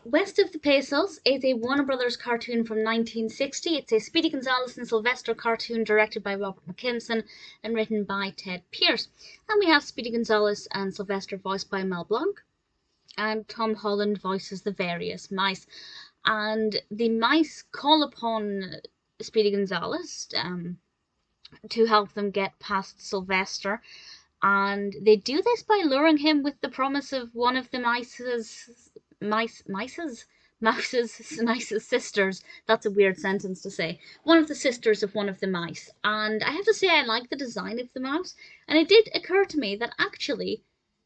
West of the Pesos is a Warner Brothers cartoon from 1960. It's a Speedy Gonzales and Sylvester cartoon directed by Robert McKimson and written by Ted Pierce. And we have Speedy Gonzales and Sylvester voiced by Blanc, and Tom Holland voices the various mice. And the mice call upon Speedy Gonzales to help them get past Sylvester. And they do this by luring him with the promise of one of the mouse's sisters. That's a weird sentence to say. One of the sisters of one of the mice. And I have to say I like the design of the mouse. And it did occur to me that actually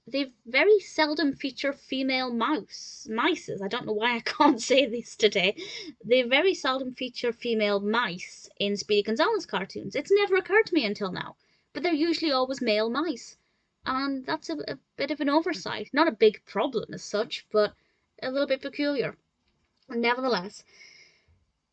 they very seldom feature female mices. I don't know why I can't say this today. They very seldom feature female mice in Speedy Gonzales cartoons. It's never occurred to me until now. But they're usually always male mice. And that's a bit of an oversight. Not a big problem as such, but a little bit peculiar. Nevertheless,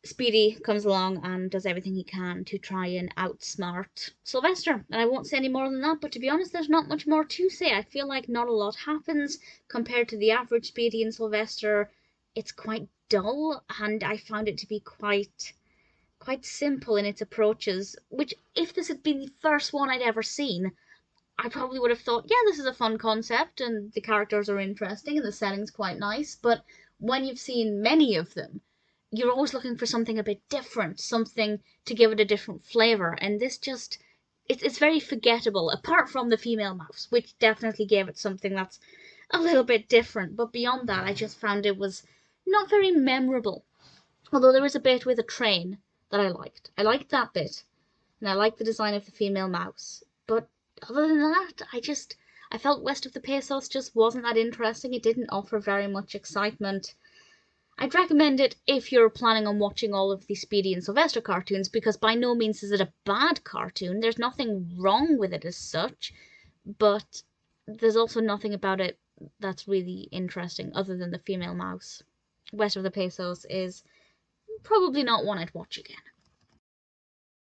Speedy comes along and does everything he can to try and outsmart Sylvester. And I won't say any more than that, but to be honest, there's not much more to say. I feel like not a lot happens compared to the average Speedy and Sylvester. It's quite dull, and I found it to be quite simple in its approaches, which, if this had been the first one I'd ever seen, I probably would have thought, yeah, this is a fun concept, and the characters are interesting, and the setting's quite nice, but when you've seen many of them, you're always looking for something a bit different, something to give it a different flavour, and this just, it's very forgettable, apart from the female mouse, which definitely gave it something that's a little bit different, but beyond that, I just found it was not very memorable. Although there was a bit with a train that I liked. I liked that bit, and I liked the design of the female mouse, but other than that, I felt West of the Pesos just wasn't that interesting. It didn't offer very much excitement. I'd recommend it if you're planning on watching all of the Speedy and Sylvester cartoons, because by no means is it a bad cartoon. There's nothing wrong with it as such, but there's also nothing about it that's really interesting other than the female mouse. West of the Pesos is probably not one I'd watch again.